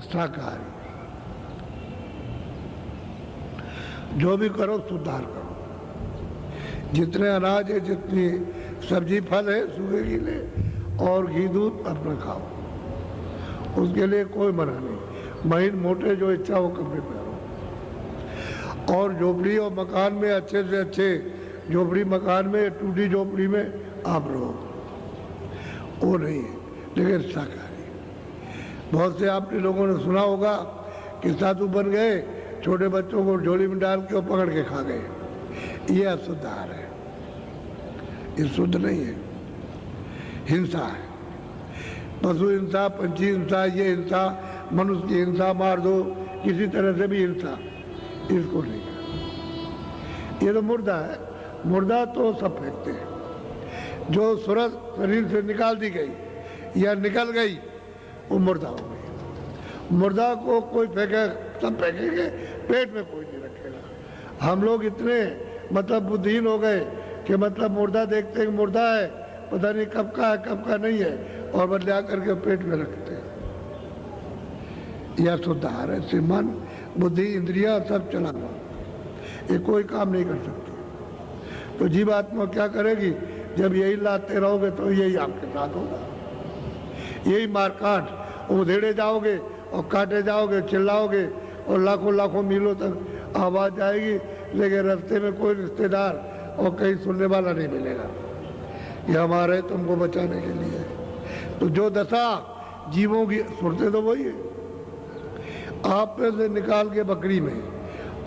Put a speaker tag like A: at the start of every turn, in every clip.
A: शाकाहारी। जो भी करो सुधार करो, जितने अनाज है, जितनी सब्जी फल है, सूखे गीले और घी दूध अपना खाओ, उसके लिए कोई मना नहीं। महीन मोटे जो इच्छा हो कपड़े पहनो। और झोपड़ी और मकान में अच्छे से अच्छे झोपड़ी मकान में, टूटी झोपड़ी में आप रहो, वो नहीं है, लेकिन शाकाहारी। बहुत से आपने लोगों ने सुना होगा कि साधु बन गए, छोटे बच्चों को झोली में डाल के और पकड़ के खा गए। ये अशुद्ध आहार है, ये शुद्ध नहीं है, हिंसा है। पशु हिंसा, पंछी हिंसा, ये हिंसा, मनुष्य की हिंसा, मार दो, किसी तरह से भी हिंसा, इसको नहीं है। ये तो मुर्दा है, मुर्दा तो सब फेंकते हैं। जो सूरत शरीर से निकाल दी गई या निकल गई, वो मुर्दा हो गई। मुर्दा को कोई फेंके, सब फेंकेंगे, पेट में कोई नहीं रखेगा। हम लोग इतने मतलब बुद्धिहीन हो गए कि मतलब मुर्दा देखते हैं, मुर्दा है, पता नहीं कब का है कब का नहीं है, और बदला करके पेट में रखते हैं। यह शुद्ध आहार है। इससे मन, बुद्धि, इंद्रियां सब चला हुआ, ये कोई काम नहीं कर सकती। तो जीवात्मा क्या करेगी? जब यही लाते रहोगे तो यही आपके साथ होगा, यही मारकाट। उधेड़े जाओगे और काटे जाओगे, चिल्लाओगे और लाखों लाखों मीलों तक आवाज आएगी, लेकिन रास्ते में कोई रिश्तेदार और कहीं सुनने वाला नहीं मिलेगा। ये हमारे तुमको बचाने के लिए। तो जो दशा जीवों की सुनते तो वही है। आप में से निकाल के बकरी में,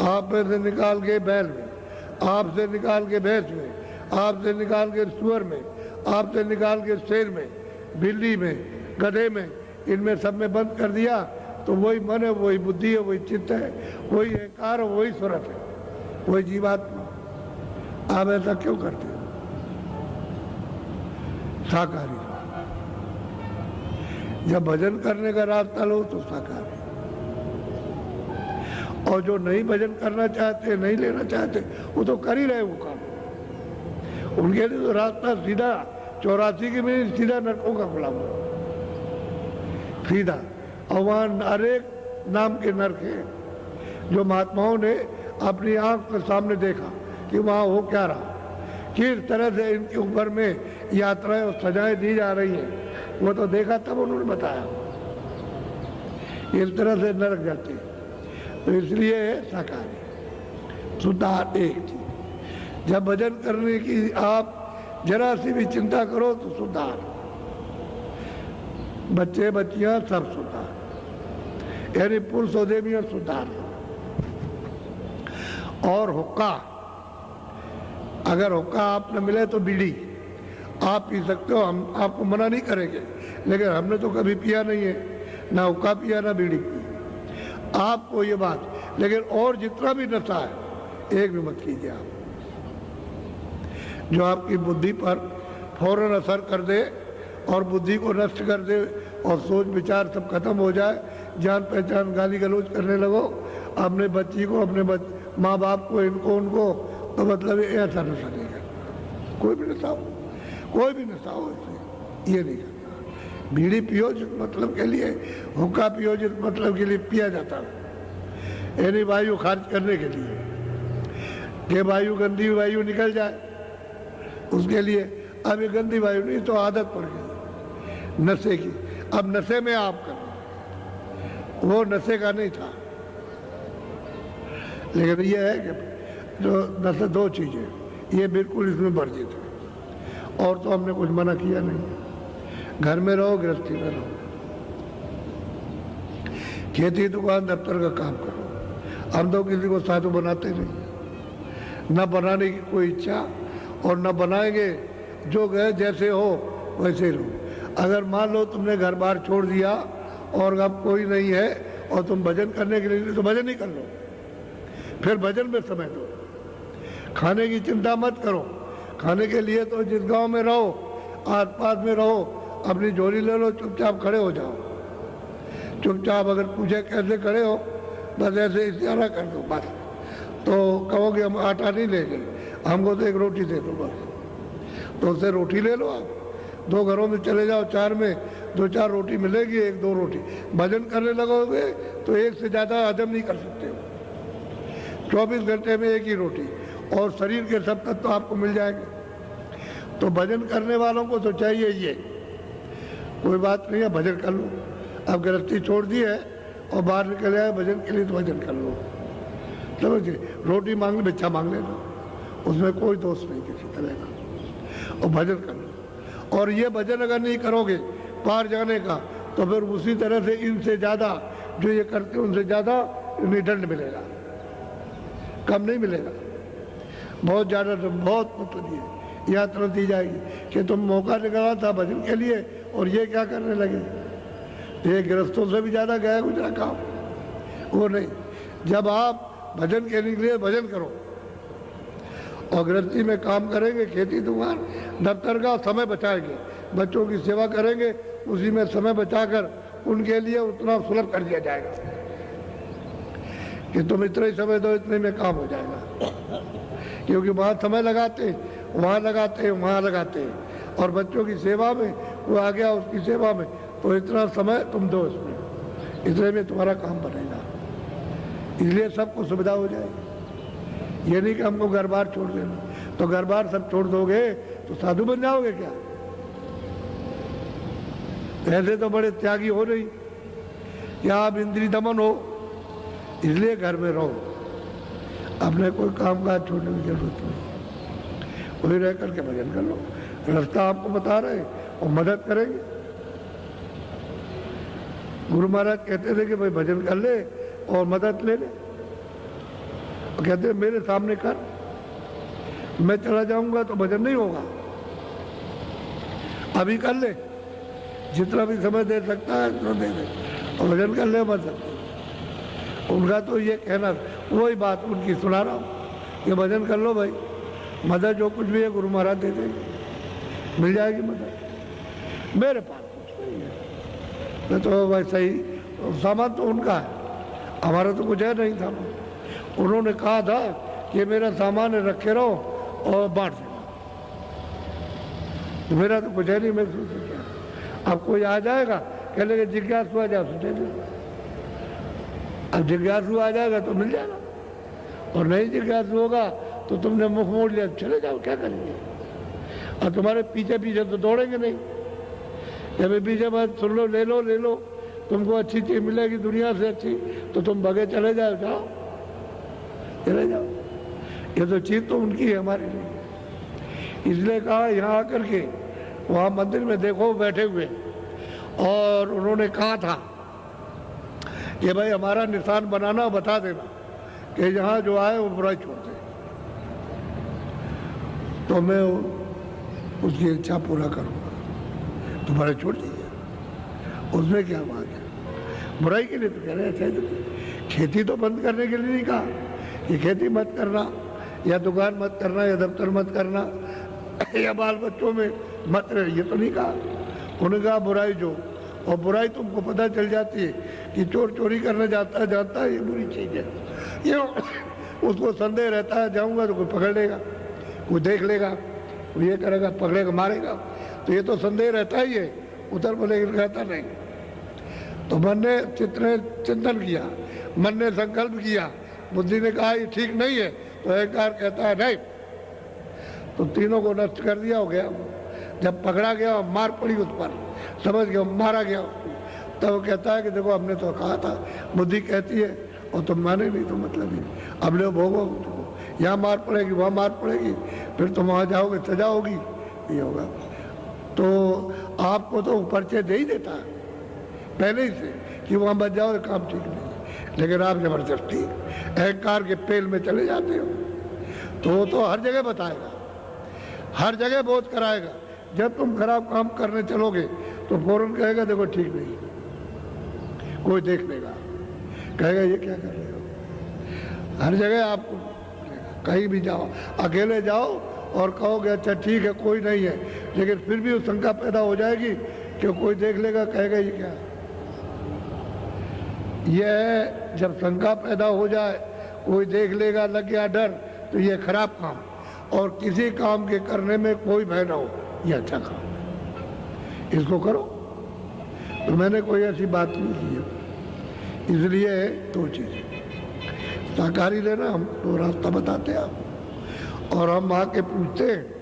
A: आप में से निकाल के बैल में, आप से निकाल के भैंस में, आप से निकाल के सुअर में, आप से निकाल के शेर में, बिल्ली में, गधे में, इनमें सब में बंद कर दिया तो वही मन है, वही बुद्धि है, वही चित्त है, वही अहंकार है, वही स्वरत है, वही जीवात्मा। आप ऐसा क्यों करते हो? शाकाहारी। जब भजन करने का रास्ता लो तो शाकाहारी, और जो नहीं भजन करना चाहते, नहीं लेना चाहते, वो तो कर ही रहे वो काम। उनके लिए तो रास्ता सीधा 84 की मिनट सीधा नरकों का खुला हुआ, सीधा। और वहाँ अनेक नाम के नरक है जो महात्माओं ने अपनी आंख के सामने देखा कि वहाँ हो क्या रहा, किस तरह से इनके ऊपर में यात्राएं और सजाएं दी जा रही हैं, वो तो देखा तब उन्होंने बताया। इस तरह से नरक जाते हैं। तो इसलिए शाकाहारी शुद्ध आहार एक चीज। जब भजन करने की आप जरा सी भी चिंता करो तो शुद्ध आहार, बच्चे बच्चियां सब शुद्ध आहार, यानी पुरुष और देवियां शुद्ध आहार। और हुक्का, अगर हुक्का आप न मिले तो बीड़ी आप पी सकते हो, हम आपको मना नहीं करेंगे, लेकिन हमने तो कभी पिया नहीं है, ना हुक्का पिया ना बीड़ी पी, आपको ये बात। लेकिन और जितना भी नशा है एक भी मत कीजिए आप, जो आपकी बुद्धि पर फौरन असर कर दे और बुद्धि को नष्ट कर दे और सोच विचार सब खत्म हो जाए, जान पहचान गाली गलौज करने लगो अपने बच्ची को, अपने माँ बाप को, इनको उनको, तो मतलब ऐसा नशा नहीं करना। कोई भी नशा हो, कोई भी नशा हो, इसलिए ये नहीं करना। बीड़ी पियो जिस मतलब के लिए, हुक्का पियो जिस मतलब के लिए पिया जाता है, यानी वायु खारिज करने के लिए, कि वायु गंदी वायु निकल जाए, उसके लिए। अब ये गंदी वायु नहीं तो आदत पड़ गई नशे की, अब नशे में आप कर, वो नशे का नहीं था। लेकिन ये है कि जो नशे दो चीजें, ये बिल्कुल इसमें वर्जित है, और तो हमने कुछ मना किया नहीं। घर में रहो, गृहस्थी में रहो, खेती दुकान दफ्तर का काम करो। हम तो किसी को साधु बनाते नहीं, न बनाने की कोई इच्छा, और न बनाएंगे। जो गए जैसे हो वैसे रहो। अगर मान लो तुमने घर बार छोड़ दिया और अब कोई नहीं है और तुम भजन करने के लिए, तो भजन ही कर लो, फिर भजन में समय दो। खाने की चिंता मत करो, खाने के लिए तो जिस गांव में रहो, आस पास में रहो, अपनी झोली ले लो, चुपचाप खड़े हो जाओ। चुपचाप अगर पूछे कैसे खड़े हो, बस ऐसे इशारा कर दो, बस। तो कहोगे हम आटा नहीं लेंगे, हमको तो एक रोटी दे दो बस, तो उससे रोटी ले लो। आप 2 घरों में चले जाओ, 4 में 2-4 रोटी मिलेगी, 1-2 रोटी। भजन करने लगोगे तो एक से ज़्यादा हजम नहीं कर सकते हो। 24 घंटे में एक ही रोटी, और शरीर के सब तत्व तो आपको मिल जाएंगे। तो भजन करने वालों को तो चाहिए ये, कोई बात नहीं है, भजन कर लो। अब गृहस्थी छोड़ दी है और बाहर निकल आए भजन के लिए, तो भजन कर लो। समझिए, रोटी मांग भिक्षा मांग लेना, उसमें कोई दोष नहीं किसी तरह का, और भजन कर लो। और ये भजन अगर नहीं करोगे पार जाने का, तो फिर उसी तरह से इनसे ज़्यादा जो ये करते हैं उनसे ज़्यादा इन्हें दंड मिलेगा, कम नहीं मिलेगा, बहुत ज़्यादा, बहुत मतलब ये यात्रा दी जाएगी कि तुम मौका निकाला था भजन के लिए और ये क्या करने लगे। तो ये गृहस्थों से भी ज़्यादा गया गुजरा काम, वो नहीं। जब आप भजन के लिए भजन करो और गृहस्थी में काम करेंगे, खेती दुकान दफ्तर का समय बचाएंगे, बच्चों की सेवा करेंगे, उसी में समय बचाकर उनके लिए उतना सुलभ कर दिया जाएगा कि तुम इतना ही समय दो, इतने में काम हो जाएगा। क्योंकि वहाँ समय लगाते, वहाँ लगाते, वहाँ लगाते, और बच्चों की सेवा में वो आ गया, उसकी सेवा में, तो इतना समय तुम दो इसमें, इतने में तुम्हारा काम बनेगा। इसलिए सबको सुविधा हो जाएगी। ये नहीं कि हमको घर बार छोड़ देना, तो घर बार सब छोड़ दोगे तो साधु बन जाओगे क्या? ऐसे तो बड़े त्यागी हो नहीं कि आप इंद्रिय दमन हो, इसलिए घर में रहो, अपने कोई काम काज छोड़ने की जरूरत नहीं, वही रह करके भजन कर लो। रास्ता आपको बता रहे और मदद करेंगे। गुरु महाराज कहते थे कि भाई भजन कर ले और मदद ले ले, और कहते मेरे सामने कर, मैं चला जाऊंगा तो भजन नहीं होगा, अभी कर ले, जितना भी समय दे सकता है उतना दे दे और भजन कर ले मदद। उनका तो ये कहना, वही बात उनकी सुना रहा हूँ कि भजन कर लो भाई, मदद जो कुछ भी है गुरु महाराज दे देंगे, मिल जाएगी मदद। मेरे पास कुछ नहीं है, मैं तो वैसा ही, सामान तो उनका है, हमारा तो कुछ है नहीं सामान। उन्होंने कहा था कि मेरा सामान रखे रहो और बांट देना, तो मेरा तो कुछ है नहीं, मैं सोच क्या। अब कोई आ जाएगा कह लेगा जिज्ञासु आ जाओ तो दे दे, अब जिज्ञासु आ जाएगा तो मिल जाएगा, और नहीं जिज्ञासु होगा तो तुमने मुख मोड़ लिया, चले जाओ, क्या करेंगे। और तुम्हारे पीछे पीछे तो दौड़ेंगे नहीं, जब पीछे बात सुन लो, ले लो ले लो, तुमको अच्छी चीज मिलेगी दुनिया से अच्छी, तो तुम भगे चले जाओ, जाओ चले जाओ। ये तो चीज तो उनकी है, हमारी नहीं। इसलिए कहा यहाँ आकर के, वहाँ मंदिर में देखो बैठे हुए, और उन्होंने कहा था कि भाई हमारा निशान बनाना, बता देना कि यहाँ जो आए वो बुराई छोड़ दे, तो मैं उसकी इच्छा पूरा करूँगा। तुम्हारे छोड़ दीजिए, उसमें क्या बात है, बुराई के लिए तो कह रहे हैं। खेती तो बंद करने के लिए नहीं कहा कि खेती मत करना, या दुकान मत करना, या दफ्तर मत करना, या बाल बच्चों में मत रहे, ये तो नहीं कहा। उन्होंने कहा बुराई जो, और बुराई तुमको पता चल जाती है कि चोर चोरी करने जाता है, जानता है ये बुरी चीज़ है, ये उसको संदेह रहता है, जाऊंगा तो कोई पकड़ लेगा, कोई देख लेगा, कोई ये करेगा, पकड़ेगा, मारेगा, तो ये तो संदेह रहता ही है, उधर बोले रहता नहीं। तो मन ने चिंतन किया, मन ने संकल्प किया, बुद्धि ने कहा ये ठीक नहीं है, तो अहंकार कहता है नहीं, तो तीनों को नष्ट कर दिया, हो गया। जब पकड़ा गया, मार पड़ी उस पर, समझ गया, मारा गया, तब वो कहता है कि देखो हमने तो कहा था, बुद्धि कहती है और तुम माने नहीं, तो मतलब ही अब ले भोगो, यहाँ मार पड़ेगी, वहाँ मार पड़ेगी, फिर तुम वहाँ जाओगे, सजा होगी, ये होगा। तो आपको तो परिचय दे ही देता है पहले ही से कि वहाँ बच जाओ, काम ठीक नहीं, लेकिन आप जबरदस्ती अहंकार के पेल में चले जाते हो, तो वो तो हर जगह बताएगा, हर जगह बोध कराएगा। जब तुम खराब काम करने चलोगे तो फौरन कहेगा देखो ठीक नहीं, कोई देख लेगा, कहेगा ये क्या कर रहे हो। हर जगह आपको, कहीं भी जाओ, अकेले जाओ और कहोगे अच्छा ठीक है कोई नहीं है, लेकिन फिर भी वो शंका पैदा हो जाएगी कि कोई देख लेगा, कहेगा ये क्या। यह जब शंका पैदा हो जाए, कोई देख लेगा, लग गया डर, तो ये खराब काम, और किसी काम के करने में कोई भय ना हो, ये अच्छा काम, इसको करो। तो मैंने कोई ऐसी बात नहीं की है। इसलिए दो चीज़ें, शाकाहारी लेना हम तो रास्ता बताते हैं आप, और हम आके पूछते हैं